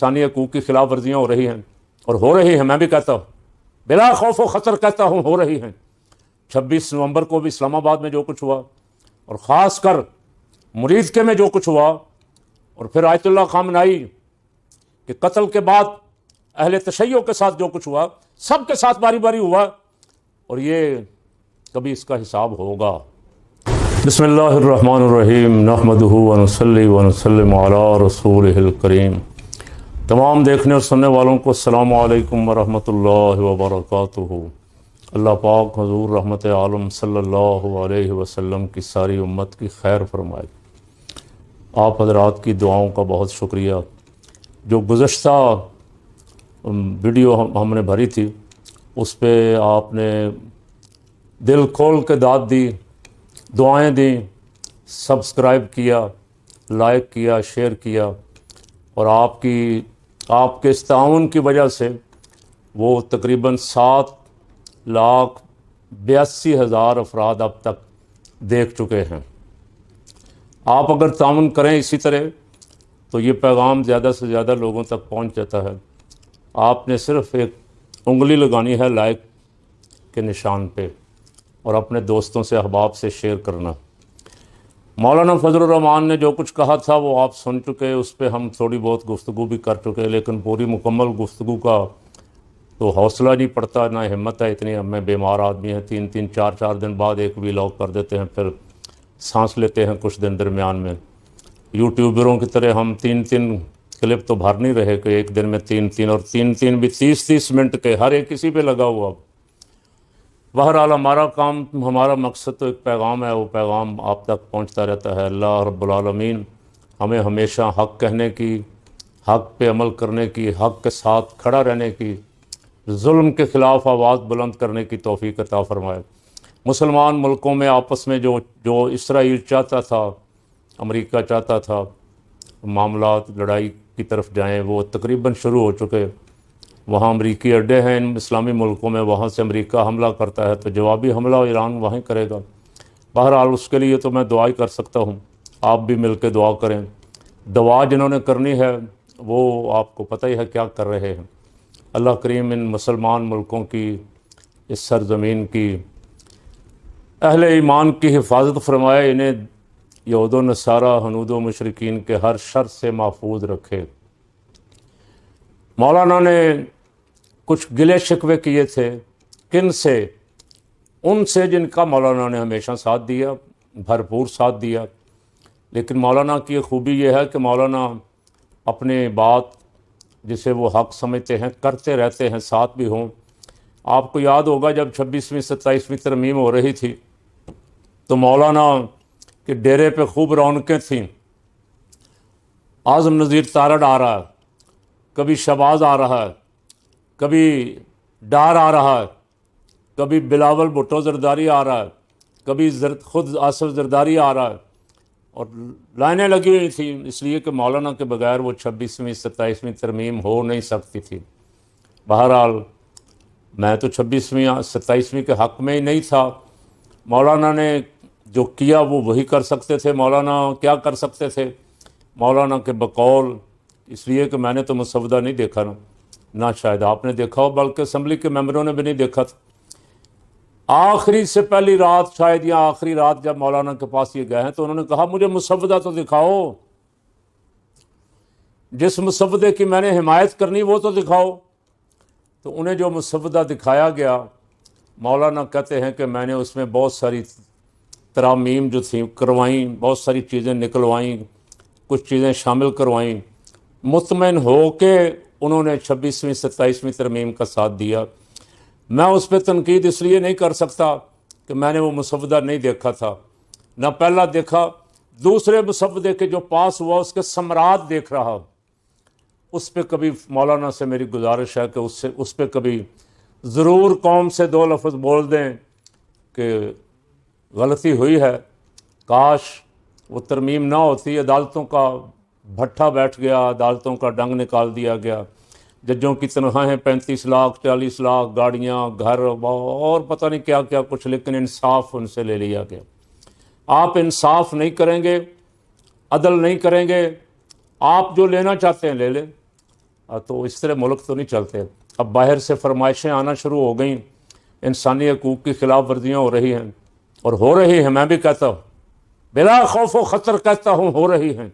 انسانی حقوق کی خلاف ورزیاں ہو رہی ہیں، اور ہو رہی ہیں، میں بھی کہتا ہوں، بلا خوف و خطر کہتا ہوں، ہو رہی ہیں۔ 26 نومبر کو بھی اسلام آباد میں جو کچھ ہوا، اور خاص کر مرید کے میں جو کچھ ہوا، اور پھر آیت اللہ خامنائی کہ قتل کے بعد اہل تشیع کے ساتھ جو کچھ ہوا، سب کے ساتھ باری باری ہوا، اور یہ کبھی اس کا حساب ہوگا۔ بسم اللہ الرحمن الرحیم، نحمدہ ونصلی ونسلم علی رسولہ الکریم۔ تمام دیکھنے اور سننے والوں کو السلام علیکم ورحمۃ اللہ وبرکاتہ۔ اللہ پاک حضور رحمت عالم صلی اللہ علیہ وسلم کی ساری امت کی خیر فرمائے۔ آپ حضرات کی دعاؤں کا بہت شکریہ۔ جو گزشتہ ویڈیو ہم نے بھری تھی، اس پہ آپ نے دل کھول کے داد دی، دعائیں دیں، سبسکرائب کیا، لائک کیا، شیئر کیا، اور آپ کے اس تعاون کی وجہ سے وہ تقریباً 7,82,000 افراد اب تک دیکھ چکے ہیں۔ آپ اگر تعاون کریں اسی طرح تو یہ پیغام زیادہ سے زیادہ لوگوں تک پہنچ جاتا ہے۔ آپ نے صرف ایک انگلی لگانی ہے لائک کے نشان پہ، اور اپنے دوستوں سے، احباب سے شیئر کرنا۔ مولانا فضل الرحمان نے جو کچھ کہا تھا وہ آپ سن چکے، اس پہ ہم تھوڑی بہت گفتگو بھی کر چکے، لیکن پوری مکمل گفتگو کا تو حوصلہ نہیں پڑتا، نہ ہمت ہے اتنی۔ ہمیں بیمار آدمی ہیں، 3 4 دن بعد ایک ویلاگ کر دیتے ہیں، پھر سانس لیتے ہیں کچھ دن درمیان میں۔ یوٹیوبروں کی طرح ہم 3 کلپ تو بھر نہیں رہے کہ ایک دن میں 3 اور 3 بھی 30 منٹ کے، ہر ایک کسی پہ لگا ہوا۔ بہرحال ہمارا کام، ہمارا مقصد تو ایک پیغام ہے، وہ پیغام آپ تک پہنچتا رہتا ہے۔ اللہ رب العالمین ہمیں ہمیشہ حق کہنے کی، حق پہ عمل کرنے کی، حق کے ساتھ کھڑا رہنے کی، ظلم کے خلاف آواز بلند کرنے کی توفیق عطا فرمائے۔ مسلمان ملکوں میں آپس میں جو اسرائیل چاہتا تھا، امریکہ چاہتا تھا معاملات لڑائی کی طرف جائیں، وہ تقریباً شروع ہو چکے۔ وہاں امریکی اڈے ہیں ان اسلامی ملکوں میں، وہاں سے امریکہ حملہ کرتا ہے تو جوابی حملہ ایران وہیں کرے گا۔ بہرحال اس کے لیے تو میں دعا ہی کر سکتا ہوں، آپ بھی مل کے دعا کریں۔ دعا جنہوں نے کرنی ہے وہ آپ کو پتہ ہی ہے کیا کر رہے ہیں۔ اللہ کریم ان مسلمان ملکوں کی، اس سرزمین کی، اہل ایمان کی حفاظت فرمائے، انہیں یہود و نصارہ، ہنود و مشرکین کے ہر شر سے محفوظ رکھے۔ مولانا نے کچھ گلے شکوے کیے تھے، کن سے؟ ان سے جن کا مولانا نے ہمیشہ ساتھ دیا، بھرپور ساتھ دیا۔ لیکن مولانا کی خوبی یہ ہے کہ مولانا اپنے بات جسے وہ حق سمجھتے ہیں کرتے رہتے ہیں، ساتھ بھی ہوں۔ آپ کو یاد ہوگا جب 26ویں 27ویں ترمیم ہو رہی تھی تو مولانا کے ڈیرے پہ خوب رونقیں تھیں۔ اعظم نذیر تارڑ آ رہا ہے، کبھی شہباز آ رہا ہے، کبھی ڈار آ رہا ہے، کبھی بلاول بھٹو زرداری آ رہا ہے، کبھی خود آصف زرداری آ رہا ہے، اور لائنیں لگی ہوئی تھیں، اس لیے کہ مولانا کے بغیر وہ 26ویں 27ویں ترمیم ہو نہیں سکتی تھی۔ بہرحال میں تو 26ویں 27ویں کے حق میں ہی نہیں تھا۔ مولانا نے جو کیا وہ وہی کر سکتے تھے۔ مولانا کیا کر سکتے تھے؟ مولانا کے بقول، اس لیے کہ میں نے تو مسودہ نہیں دیکھا نہ شاید آپ نے دیکھا ہو، بلکہ اسمبلی کے ممبروں نے بھی نہیں دیکھا تھا۔ آخری سے پہلی رات شاید، یا آخری رات جب مولانا کے پاس یہ گئے ہیں تو انہوں نے کہا مجھے مسودہ تو دکھاؤ، جس مسودے کی میں نے حمایت کرنی وہ تو دکھاؤ۔ تو انہیں جو مسودہ دکھایا گیا، مولانا کہتے ہیں کہ میں نے اس میں بہت ساری ترامیم جو تھیں کروائیں، بہت ساری چیزیں نکلوائیں، کچھ چیزیں شامل کروائیں۔ مطمئن ہو کے انہوں نے 26ویں 27ویں ترمیم کا ساتھ دیا۔ میں اس پہ تنقید اس لیے نہیں کر سکتا کہ میں نے وہ مسودہ نہیں دیکھا تھا، نہ پہلا دیکھا، دوسرے مسودے کے جو پاس ہوا اس کے ثمرات دیکھ رہا۔ اس پہ کبھی مولانا سے میری گزارش ہے کہ اس پہ کبھی ضرور قوم سے 2 لفظ بول دیں کہ غلطی ہوئی ہے، کاش وہ ترمیم نہ ہوتی، عدالتوں کا بھٹا بیٹھ گیا، عدالتوں کا ڈنگ نکال دیا گیا، ججوں کی تنخواہیں 35 لاکھ 40 لاکھ، گاڑیاں، گھر اور پتہ نہیں کیا کیا کچھ، لیکن انصاف ان سے لے لیا گیا۔ آپ انصاف نہیں کریں گے، عدل نہیں کریں گے، آپ جو لینا چاہتے ہیں لے لیں، تو اس طرح ملک تو نہیں چلتے. اب باہر سے فرمائشیں آنا شروع ہو گئیں, انسانی حقوق کی خلاف ورزیاں ہو رہی ہیں, اور ہو رہی ہیں, میں بھی کہتا ہوں, بلا خوف و خطر کہتا ہوں, ہو رہی ہیں.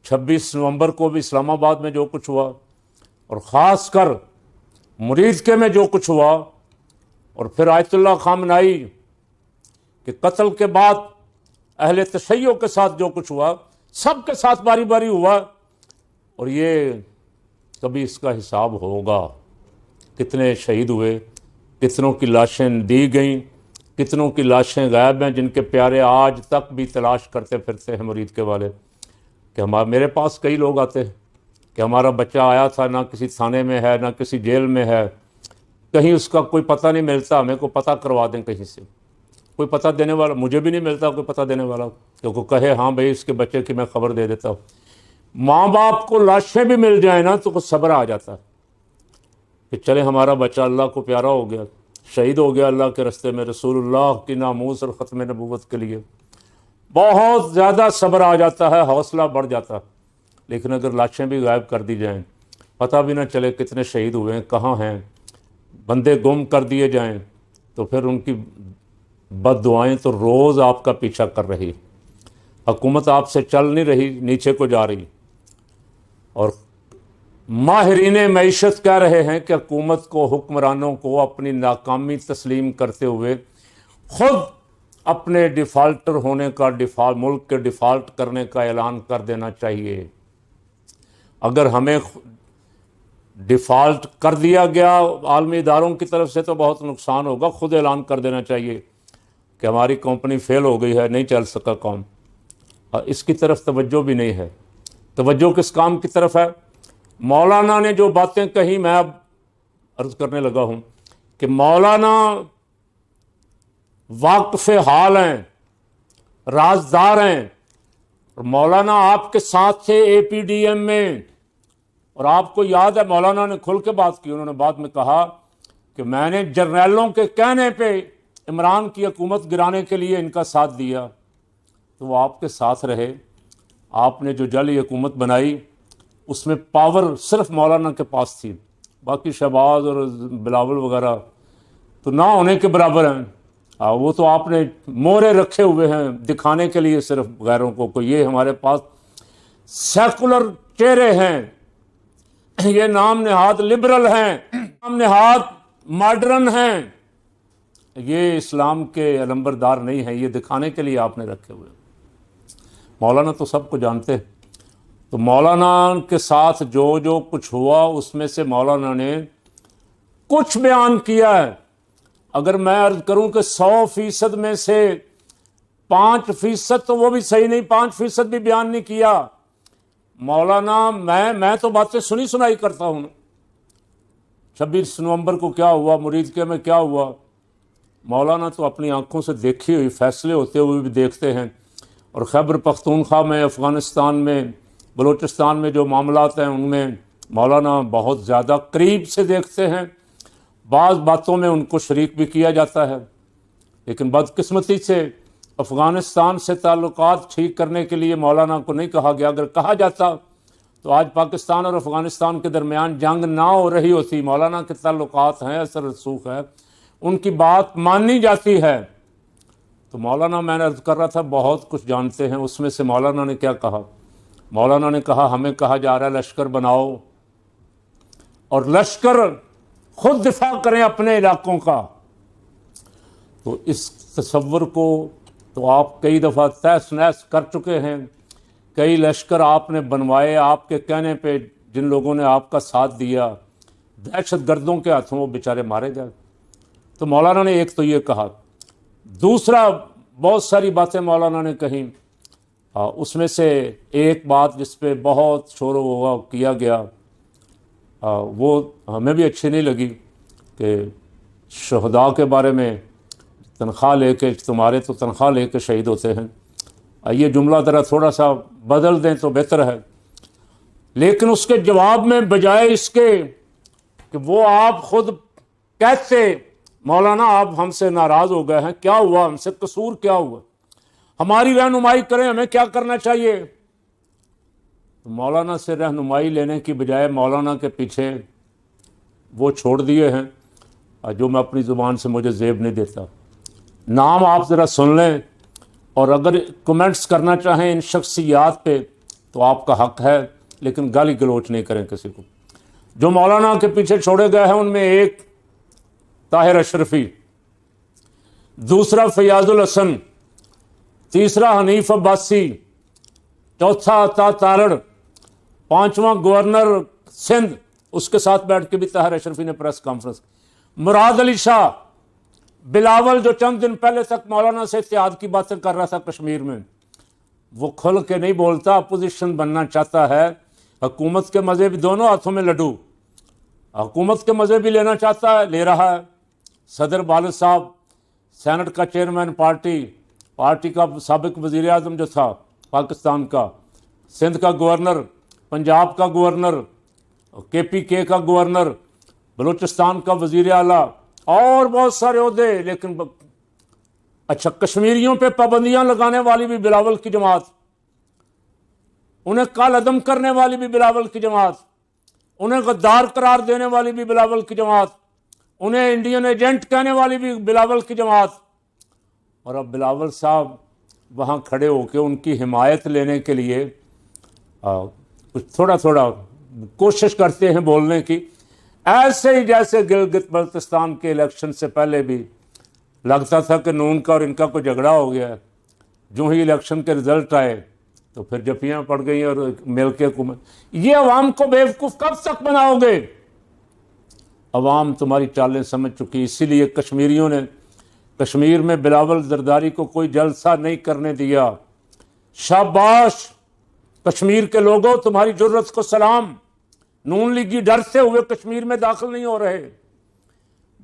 26 نومبر کو بھی اسلام آباد میں جو کچھ ہوا, اور خاص کر مریدکے میں جو کچھ ہوا, اور پھر آیت اللہ خامنائی کہ قتل کے بعد اہل تشیع کے ساتھ جو کچھ ہوا, سب کے ساتھ باری باری ہوا. اور یہ کبھی اس کا حساب ہوگا, کتنے شہید ہوئے, کتنوں کی لاشیں دی گئیں, کتنوں کی لاشیں غائب ہیں, جن کے پیارے آج تک بھی تلاش کرتے پھرتے ہیں مریدکے والے. کہ میرے پاس کئی لوگ آتے ہیں کہ ہمارا بچہ آیا تھا, نہ کسی تھانے میں ہے, نہ کسی جیل میں ہے, کہیں اس کا کوئی پتہ نہیں ملتا, ہمیں کو پتہ کروا دیں کہیں سے. کوئی پتہ دینے والا, مجھے بھی نہیں ملتا کوئی پتہ دینے والا کہ کوئی کہے ہاں بھائی اس کے بچے کی میں خبر دے دیتا ہوں. ماں باپ کو لاشیں بھی مل جائیں نا تو کچھ صبر آ جاتا ہے کہ چلے ہمارا بچہ اللہ کو پیارا ہو گیا, شہید ہو گیا اللہ کے رستے میں, رسول اللہ کی ناموس اور ختم نبوت کے لیے. بہت زیادہ صبر آ جاتا ہے, حوصلہ بڑھ جاتا. لیکن اگر لاشیں بھی غائب کر دی جائیں, پتہ بھی نہ چلے کتنے شہید ہوئے ہیں, کہاں ہیں, بندے گم کر دیے جائیں, تو پھر ان کی بد دعائیں تو روز آپ کا پیچھا کر رہی. حکومت آپ سے چل نہیں رہی, نیچے کو جا رہی. اور ماہرین معیشت کہہ رہے ہیں کہ حکومت کو, حکمرانوں کو اپنی ناکامی تسلیم کرتے ہوئے خود اپنے ڈیفالٹر ہونے کا, ملک کے ڈیفالٹ کرنے کا اعلان کر دینا چاہیے. اگر ہمیں ڈیفالٹ کر دیا گیا عالمی اداروں کی طرف سے تو بہت نقصان ہوگا. خود اعلان کر دینا چاہیے کہ ہماری کمپنی فیل ہو گئی ہے, نہیں چل سکا کام. اس کی طرف توجہ بھی نہیں ہے. توجہ کس کام کی طرف ہے؟ مولانا نے جو باتیں کہیں, میں اب عرض کرنے لگا ہوں کہ مولانا واقف حال ہیں, رازدار ہیں. اور مولانا آپ کے ساتھ تھے اے پی ڈی ایم میں, اور آپ کو یاد ہے مولانا نے کھل کے بات کی. انہوں نے بعد میں کہا کہ میں نے جرنیلوں کے کہنے پہ عمران کی حکومت گرانے کے لیے ان کا ساتھ دیا. تو وہ آپ کے ساتھ رہے. آپ نے جو جعلی حکومت بنائی اس میں پاور صرف مولانا کے پاس تھی, باقی شہباز اور بلاول وغیرہ تو نہ ہونے کے برابر ہیں. وہ تو آپ نے مورے رکھے ہوئے ہیں دکھانے کے لیے صرف غیروں کو یہ ہمارے پاس سیکولر چہرے ہیں, یہ نام نہاد لبرل ہیں, نام نہاد ماڈرن ہیں. یہ اسلام کے علمبردار نہیں ہیں, یہ دکھانے کے لیے آپ نے رکھے ہوئے. مولانا تو سب کو جانتے ہیں. تو مولانا کے ساتھ جو کچھ ہوا اس میں سے مولانا نے کچھ بیان کیا ہے. اگر میں عرض کروں کہ 100% میں سے 5% تو وہ بھی صحیح نہیں, 5% بھی بیان نہیں کیا. مولانا میں تو باتیں سنی سنائی کرتا ہوں. 26 نومبر کو کیا ہوا, مریدکے میں کیا ہوا, مولانا تو اپنی آنکھوں سے دیکھی ہوئی فیصلے ہوتے ہوئے بھی دیکھتے ہیں. اور خیبر پختونخوا میں, افغانستان میں, بلوچستان میں جو معاملات ہیں ان میں مولانا بہت زیادہ قریب سے دیکھتے ہیں. بعض باتوں میں ان کو شریک بھی کیا جاتا ہے. لیکن بدقسمتی سے افغانستان سے تعلقات ٹھیک کرنے کے لیے مولانا کو نہیں کہا گیا. اگر کہا جاتا تو آج پاکستان اور افغانستان کے درمیان جنگ نہ ہو رہی ہوتی. مولانا کے تعلقات ہیں, اثر رسوخ ہے, ان کی بات مانی جاتی ہے. تو مولانا, میں نے عرض کر رہا تھا, بہت کچھ جانتے ہیں. اس میں سے مولانا نے کیا کہا؟ مولانا نے کہا ہمیں کہا جا رہا ہے لشکر بناؤ اور لشکر خود دفاع کریں اپنے علاقوں کا. تو اس تصور کو تو آپ کئی دفعہ تہس نہس کر چکے ہیں. کئی لشکر آپ نے بنوائے آپ کے کہنے پہ. جن لوگوں نے آپ کا ساتھ دیا دہشت گردوں کے ہاتھوں وہ بیچارے مارے گئے. تو مولانا نے ایک تو یہ کہا. دوسرا, بہت ساری باتیں مولانا نے کہیں. اس میں سے ایک بات جس پہ بہت شور و کیا گیا, وہ ہمیں بھی اچھی نہیں لگی کہ شہداء کے بارے میں تنخواہ لے کے, تمہارے تو تنخواہ لے کے شہید ہوتے ہیں. یہ جملہ ذرا تھوڑا سا بدل دیں تو بہتر ہے. لیکن اس کے جواب میں بجائے اس کے کہ وہ آپ خود کہتے مولانا آپ ہم سے ناراض ہو گئے ہیں, کیا ہوا, ہم سے قصور کیا ہوا, ہماری رہنمائی کریں, ہمیں کیا کرنا چاہیے. مولانا سے رہنمائی لینے کی بجائے مولانا کے پیچھے وہ چھوڑ دیے ہیں جو میں اپنی زبان سے مجھے زیب نہیں دیتا. نام آپ ذرا سن لیں، اور اگر کمنٹس کرنا چاہیں ان شخصیات پہ تو آپ کا حق ہے، لیکن گالی گلوچ نہیں کریں کسی کو. جو مولانا کے پیچھے چھوڑے گئے ہیں ان میں ایک طاہر اشرفی، دوسرا فیاض الحسن، تیسرا حنیف عباسی، چوتھا عطا تارڑ، پانچواں گورنر سندھ، اس کے ساتھ بیٹھ کے بھی طاہر اشرفی نے پریس کانفرنس. مراد علی شاہ، بلاول جو چند دن پہلے تک مولانا سے اتحاد کی باتیں کر رہا تھا کشمیر میں، وہ کھل کے نہیں بولتا، اپوزیشن بننا چاہتا ہے. حکومت کے مزے بھی، دونوں ہاتھوں میں لڈو، حکومت کے مزے بھی لینا چاہتا ہے، لے رہا ہے. صدر والد صاحب، سینٹ کا چیئرمین، پارٹی کا سابق وزیر اعظم جو تھا پاکستان کا، سندھ کا گورنر، پنجاب کا گورنر، KPK کا گورنر، بلوچستان کا وزیر اعلیٰ، اور بہت سارے عہدے. لیکن اچھا، کشمیریوں پہ پابندیاں لگانے والی بھی بلاول کی جماعت، انہیں کال عدم کرنے والی بھی بلاول کی جماعت، انہیں غدار قرار دینے والی بھی بلاول کی جماعت، انہیں انڈین ایجنٹ کہنے والی بھی بلاول کی جماعت. اور اب بلاول صاحب وہاں کھڑے ہو کے ان کی حمایت لینے کے لیے کچھ تھوڑا تھوڑا کوشش کرتے ہیں بولنے کی، ایسے ہی جیسے گلگت بلتستان کے الیکشن سے پہلے بھی لگتا تھا کہ نون کا اور ان کا کوئی جھگڑا ہو گیا ہے. جو ہی الیکشن کے رزلٹ آئے تو پھر جفیاں پڑ گئیں اور مل کے حکومت. یہ عوام کو بیوقوف کب تک بناؤ گے؟ عوام تمہاری چالیں سمجھ چکی. اسی لیے کشمیریوں نے کشمیر میں بلاول زرداری کو کوئی جلسہ نہیں کرنے دیا. شاباش کشمیر کے لوگوں، تمہاری جرت کو سلام. نون لیگی ڈر سے ہوئے کشمیر میں داخل نہیں ہو رہے.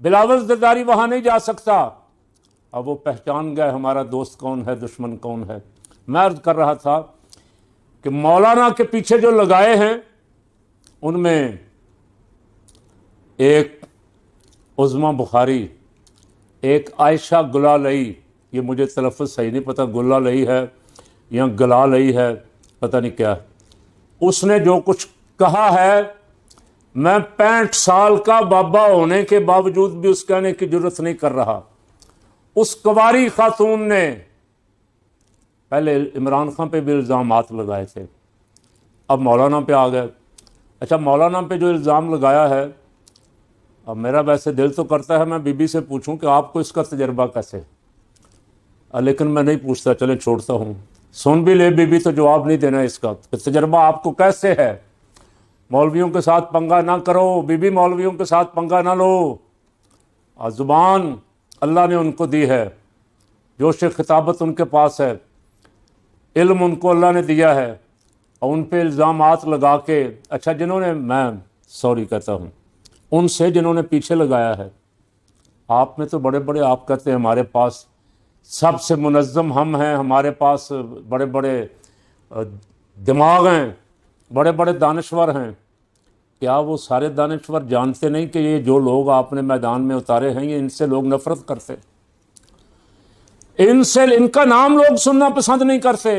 بلاول زرداری وہاں نہیں جا سکتا. اب وہ پہچان گئے ہمارا دوست کون ہے، دشمن کون ہے. میں عرض کر رہا تھا کہ مولانا کے پیچھے جو لگائے ہیں ان میں ایک عظما بخاری، ایک عائشہ گلالئی، یہ مجھے تلفظ صحیح نہیں پتہ، گلالئی ہے یا گلالئی ہے، پتہ نہیں کیا. اس نے جو کچھ کہا ہے، میں 65 سال کا بابا ہونے کے باوجود بھی اس کہنے کی جرت نہیں کر رہا. اس کنواری خاتون نے پہلے عمران خان پہ بھی الزامات لگائے تھے، اب مولانا پہ آ گئے. اچھا، مولانا پہ جو الزام لگایا ہے، اب میرا ویسے دل تو کرتا ہے میں بی بی سے پوچھوں کہ آپ کو اس کا تجربہ کیسے، لیکن میں نہیں پوچھتا، چلے چھوڑتا ہوں. سن بھی لے بی بی تو جواب نہیں دینا اس کا. تجربہ آپ کو کیسے ہے؟ مولویوں کے ساتھ پنگا نہ کرو، بی بی مولویوں کے ساتھ پنگا نہ لو. زبان اللہ نے ان کو دی ہے، جوش خطابت ان کے پاس ہے، علم ان کو اللہ نے دیا ہے، اور ان پہ الزامات لگا کے، اچھا جنہوں نے، میں سوری کہتا ہوں ان سے جنہوں نے پیچھے لگایا ہے. آپ میں تو بڑے بڑے، آپ کہتے ہیں ہمارے پاس سب سے منظم ہم ہیں، ہمارے پاس بڑے بڑے دماغ ہیں، بڑے بڑے دانشور ہیں. کیا وہ سارے دانشور جانتے نہیں کہ یہ جو لوگ آپ نے میدان میں اتارے ہیں، یہ ان سے لوگ نفرت کرتے، ان کا نام لوگ سننا پسند نہیں کرتے،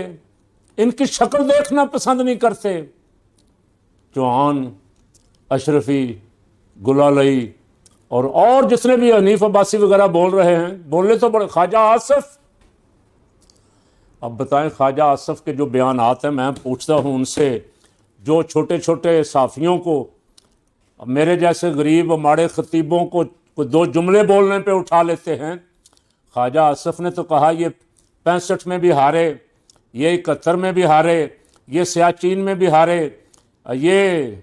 ان کی شکل دیکھنا پسند نہیں کرتے. چوہان، اشرفی، گلالئی اور جتنے بھی حنیف عباسی وغیرہ بول رہے ہیں، بولے تو بڑے. خواجہ آصف، اب بتائیں خواجہ آصف کے جو بیانات ہیں، میں پوچھتا ہوں ان سے، جو چھوٹے چھوٹے صحافیوں کو، میرے جیسے غریب ماڑے خطیبوں کو 2 جملے بولنے پہ اٹھا لیتے ہیں. خواجہ آصف نے تو کہا یہ 65 میں بھی ہارے، یہ 71 میں بھی ہارے، یہ سیاچین میں بھی ہارے، یہ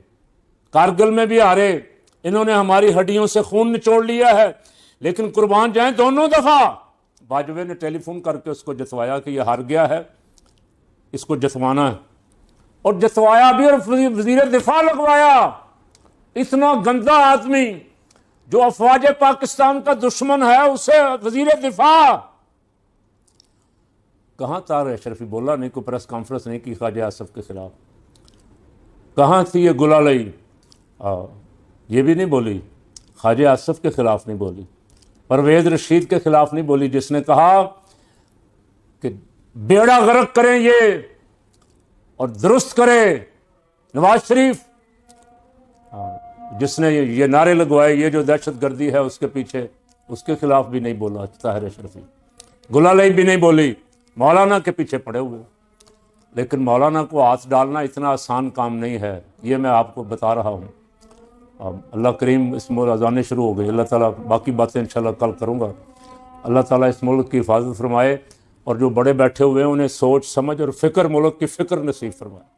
کارگل میں بھی ہارے، انہوں نے ہماری ہڈیوں سے خون نچوڑ لیا ہے، لیکن قربان جائیں دونوں دفعہ باجوے نے ٹیلی فون کر کے اس کو جتوایا کہ یہ ہار گیا ہے، اس کو جتوانا ہے، اور جتوایا بھی، اور وزیر دفاع لگوایا. اتنا گندا آدمی جو افواج پاکستان کا دشمن ہے، اسے وزیر دفاع. کہاں طاہر اشرفی بولا نہیں، کوئی پریس کانفرنس نہیں کی خواجہ آصف کے خلاف. کہاں تھی یہ گلالئی؟ یہ بھی نہیں بولی، خواجہ آصف کے خلاف نہیں بولی، پرویز رشید کے خلاف نہیں بولی، جس نے کہا کہ بیڑا غرق کریں یہ اور درست کرے نواز شریف جس نے یہ نعرے لگوائے یہ جو دہشت گردی ہے اس کے پیچھے، اس کے خلاف بھی نہیں بولا طاہر اشرفی، گلالئی بھی نہیں بولی، مولانا کے پیچھے پڑے ہوئے۔ لیکن مولانا کو ہاتھ ڈالنا اتنا آسان کام نہیں ہے، یہ میں آپ کو بتا رہا ہوں۔ اللہ کریم، اس ملک اذانیں شروع ہو گئی، اللہ تعالیٰ باقی باتیں انشاءاللہ کل کروں گا۔ اللہ تعالیٰ اس ملک کی حفاظت فرمائے، اور جو بڑے بیٹھے ہوئے ہیں انہیں سوچ سمجھ اور فکر، ملک کی فکر نصیب فرمائے۔